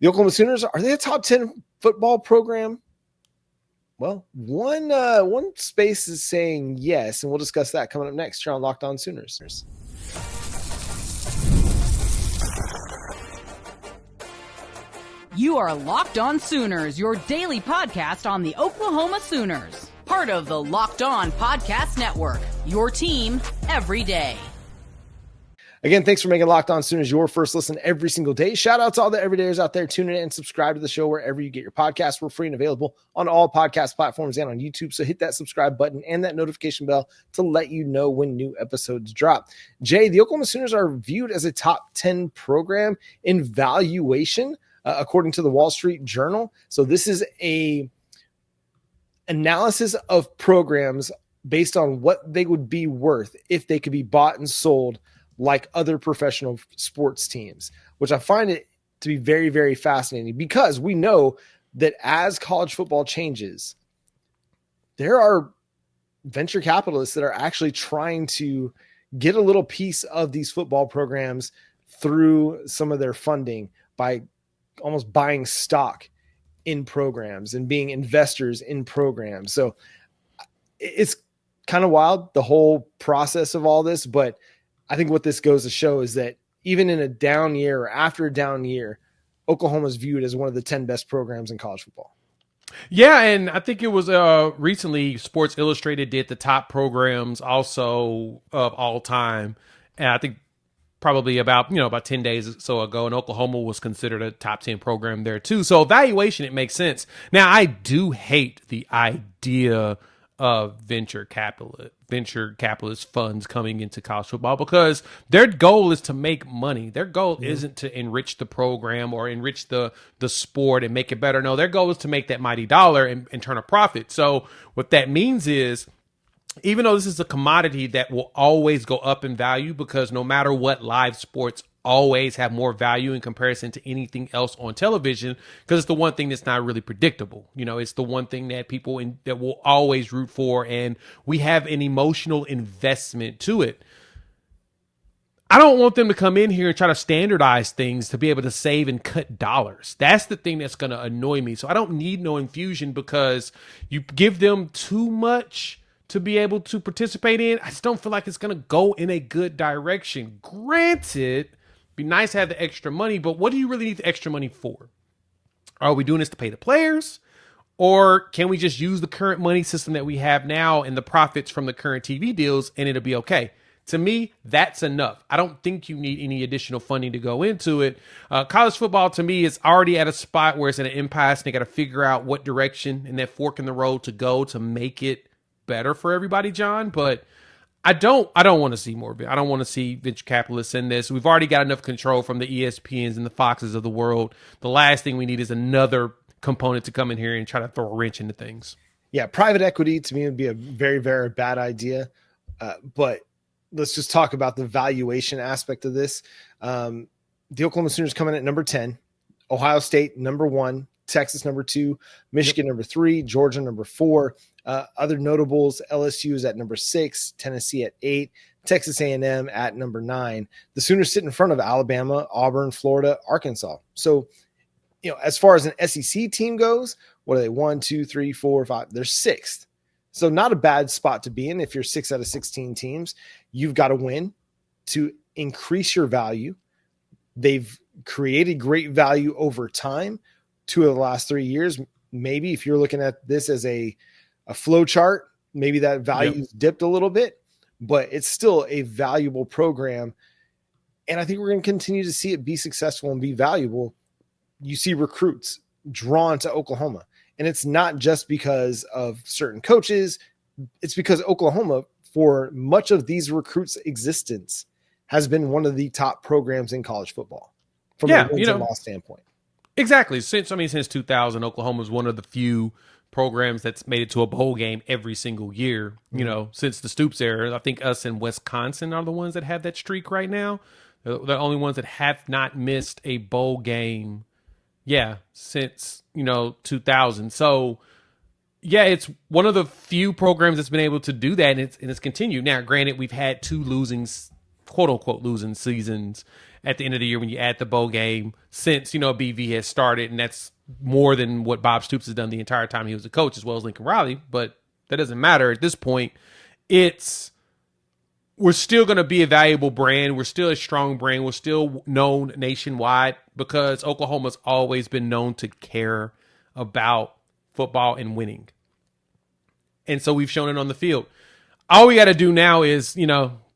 The Oklahoma Sooners, are they a top 10 football program? Well, one space is saying yes, and we'll discuss that coming up next here on Locked On Sooners. You are Locked On Sooners, your daily podcast on the Oklahoma Sooners. Part of the Locked On Podcast Network, your team every day. Again, thanks for making Locked On Sooners your first listen every single day. Shout out to all the everydayers out there tuning in and subscribe to the show wherever you get your podcasts. We're free and available on all podcast platforms and on YouTube. So hit that subscribe button and that notification bell to let you know when new episodes drop. Jay, the Oklahoma Sooners are viewed as a top 10 program in valuation, according to the Wall Street Journal. So this is a analysis of programs based on what they would be worth if they could be bought and sold like other professional sports teams, which I find it to be very, very fascinating, because we know that as college football changes, there are venture capitalists that are actually trying to get a little piece of these football programs through some of their funding by almost buying stock in programs and being investors in programs. So it's kind of wild, the whole process of all this, but I think what this goes to show is that even in a down year or after a down year, Oklahoma is viewed as one of the 10 best programs in college football. Yeah, and I think it was recently Sports Illustrated did the top programs also of all time. And I think probably about 10 days or so ago, and Oklahoma was considered a top 10 program there too. So evaluation, it makes sense. Now, I do hate the idea of venture capitalist funds coming into college football, because their goal is to make money. Their goal isn't to enrich the program or enrich the sport and make it better. No, their goal is to make that mighty dollar and turn a profit. So what that means is, even though this is a commodity that will always go up in value, because no matter what, live sports always have more value in comparison to anything else on television, because it's the one thing that's not really predictable. It's the one thing that people that will always root for, and we have an emotional investment to it. I don't want them to come in here and try to standardize things to be able to save and cut dollars. That's the thing that's going to annoy me. So I don't need no infusion, because you give them too much to be able to participate in. I just don't feel like it's going to go in a good direction. Granted, be nice to have the extra money, but what do you really need the extra money for? Are we doing this to pay the players? Or can we just use the current money system that we have now and the profits from the current TV deals, and it'll be okay? To me, that's enough. I don't think you need any additional funding to go into it. College football, to me, is already at a spot where it's in an impasse, and they got to figure out what direction and that fork in the road to go to make it better for everybody, John. But I don't want to see more of it. I don't want to see venture capitalists in this. We've already got enough control from the ESPNs and the Foxes of the world. The last thing we need is another component to come in here and try to throw a wrench into things. Yeah, private equity to me would be a very, very bad idea. But let's just talk about the valuation aspect of this. The Oklahoma Sooners coming at number 10, Ohio State number 1, Texas number 2, Michigan number 3, Georgia number 4. Other notables, LSU is at number 6, Tennessee at 8, Texas A&M at number 9. The Sooners sit in front of Alabama, Auburn, Florida, Arkansas. So, as far as an SEC team goes, what are they? 1, 2, 3, 4, 5. They're 6th. So not a bad spot to be in. If you're 6 out of 16 teams, you've got to win to increase your value. They've created great value over time. 2 of the last 3 years. Maybe if you're looking at this as a flow chart, maybe that value's dipped a little bit, but it's still a valuable program. And I think we're going to continue to see it be successful and be valuable. You see recruits drawn to Oklahoma, and it's not just because of certain coaches. It's because Oklahoma, for much of these recruits' existence, has been one of the top programs in college football from a wins and loss standpoint. Exactly. Since 2000, Oklahoma was one of the few programs that's made it to a bowl game every single year, since the Stoops era. I think us and Wisconsin are the ones that have that streak right now. They're the only ones that have not missed a bowl game, since, 2000. So, it's one of the few programs that's been able to do that, and it's continued. Now, granted, we've had 2 losing quote unquote losing seasons at the end of the year when you add the bowl game since, BV has started. And that's more than what Bob Stoops has done the entire time he was a coach, as well as Lincoln Riley. But that doesn't matter at this point. We're still going to be a valuable brand. We're still a strong brand. We're still known nationwide because Oklahoma's always been known to care about football and winning. And so we've shown it on the field. All we got to do now is,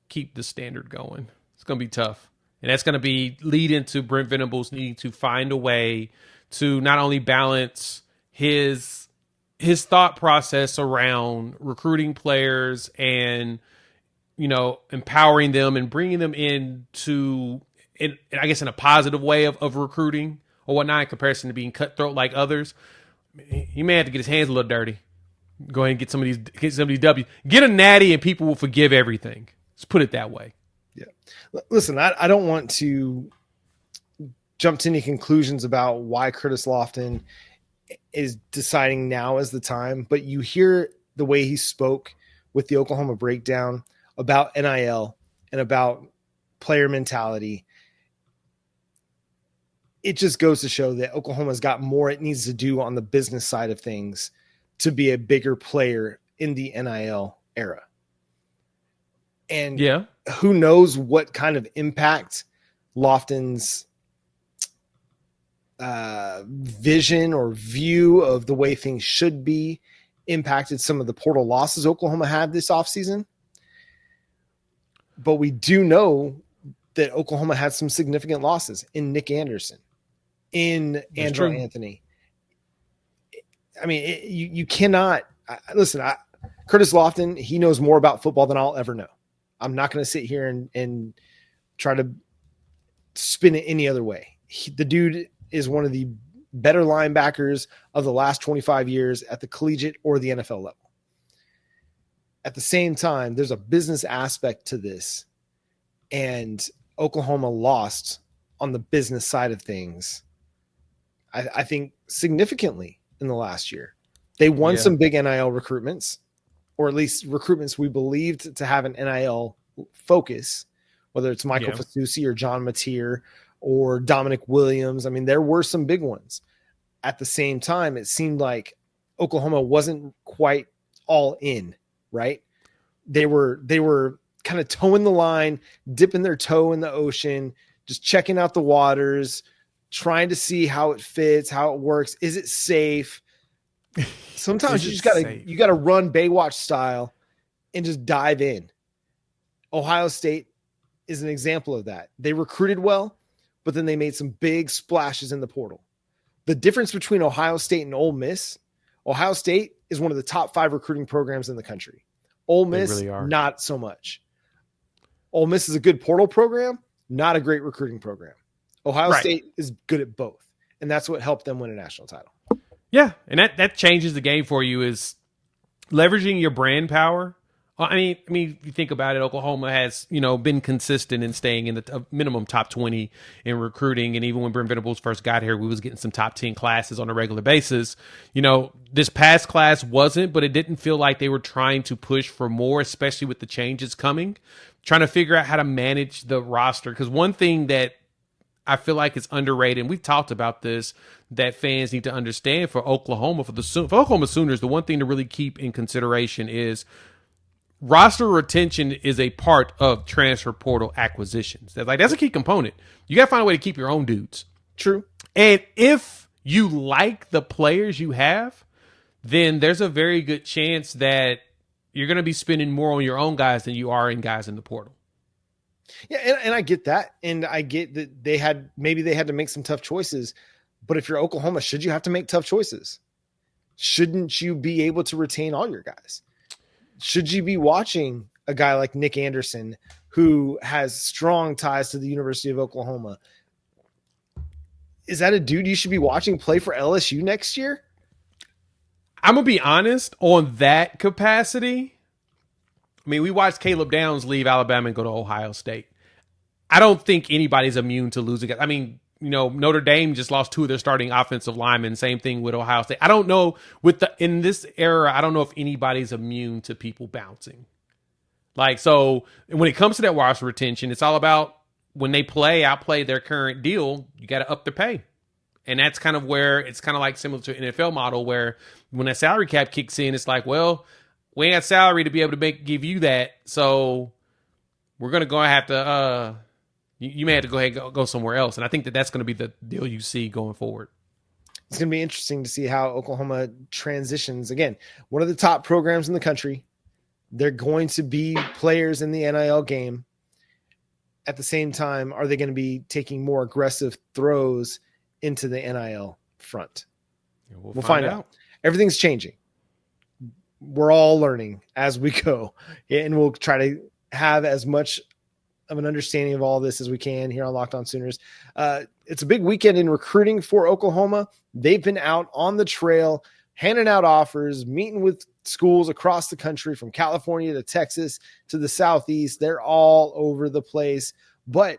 keep the standard going. It's going to be tough. And that's going to lead into Brent Venables needing to find a way to not only balance his thought process around recruiting players and, empowering them and bringing them into, I guess, in a positive way of recruiting or whatnot in comparison to being cutthroat like others. He may have to get his hands a little dirty. Go ahead and get some of these W's. Get a natty and people will forgive everything. Let's put it that way. Yeah. Listen, I don't want to jump to any conclusions about why Curtis Lofton is deciding now is the time, but you hear the way he spoke with the Oklahoma Breakdown about NIL and about player mentality. It just goes to show that Oklahoma's got more it needs to do on the business side of things to be a bigger player in the NIL era. And who knows what kind of impact Lofton's vision or view of the way things should be impacted some of the portal losses Oklahoma had this offseason. But we do know that Oklahoma had some significant losses in Nick Anderson, in Andrew Anthony. I mean, you cannot listen. Curtis Lofton, he knows more about football than I'll ever know. I'm not going to sit here and try to spin it any other way. The dude is one of the better linebackers of the last 25 years at the collegiate or the NFL level. At the same time, there's a business aspect to this, and Oklahoma lost on the business side of things, I think, significantly in the last year. They won some big NIL recruitments, or at least recruitments we believed to have an NIL focus, whether it's Michael Fasusi or John Mateer or Dominic Williams. I mean, there were some big ones. At the same time, it seemed like Oklahoma wasn't quite all in, right? They were kind of toeing the line, dipping their toe in the ocean, just checking out the waters, trying to see how it fits, how it works. Is it safe? Sometimes you gotta run Baywatch style and just dive in. Ohio State is an example of that. They recruited well, but then they made some big splashes in the portal. The difference between Ohio State and Ole Miss, Ohio State is one of the top 5 recruiting programs in the country. Ole Miss, really not so much. Ole Miss is a good portal program, not a great recruiting program. Ohio State is good at both, and that's what helped them win a national title. Yeah, and that changes the game for you, is leveraging your brand power. I mean, if you think about it, Oklahoma has, been consistent in staying in the minimum top 20 in recruiting. And even when Brent Venables first got here, we was getting some top 10 classes on a regular basis. This past class wasn't, but it didn't feel like they were trying to push for more, especially with the changes coming, trying to figure out how to manage the roster. Because one thing that I feel like is underrated, and we've talked about this, that fans need to understand for Oklahoma, for Oklahoma Sooners, the one thing to really keep in consideration is roster retention is a part of transfer portal acquisitions. That's a key component. You got to find a way to keep your own dudes. True. And if you like the players you have, then there's a very good chance that you're going to be spending more on your own guys than you are in guys in the portal. Yeah, and I get that. And I get that they had to make some tough choices. But if you're Oklahoma, should you have to make tough choices? Shouldn't you be able to retain all your guys? Should you be watching a guy like Nick Anderson, who has strong ties to the University of Oklahoma? Is that a dude you should be watching play for LSU next year? I'm going to be honest on that capacity. I mean, we watched Caleb Downs leave Alabama and go to Ohio State. I don't think anybody's immune to losing. I mean, Notre Dame just lost 2 of their starting offensive linemen. Same thing with Ohio State. I don't know in this era, I don't know if anybody's immune to people bouncing. Like, so when it comes to that roster retention, it's all about when they outplay their current deal, you got to up their pay. And that's kind of where it's kind of like similar to an NFL model where when that salary cap kicks in, it's like, well, we ain't got salary to be able to give you that. So we're going to go and have to, you may have to go ahead and go somewhere else. And I think that's going to be the deal you see going forward. It's going to be interesting to see how Oklahoma transitions. Again, one of the top programs in the country. They're going to be players in the NIL game. At the same time, are they going to be taking more aggressive throws into the NIL front? Yeah, we'll find out. Everything's changing. We're all learning as we go, and we'll try to have as much of an understanding of all this as we can here on Locked On Sooners. It's a big weekend in recruiting for Oklahoma. They've been out on the trail, handing out offers, meeting with schools across the country from California to Texas to the Southeast. They're all over the place. But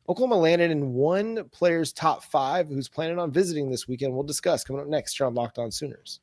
Oklahoma landed in one player's top 5 who's planning on visiting this weekend. We'll discuss coming up next here on Locked On Sooners.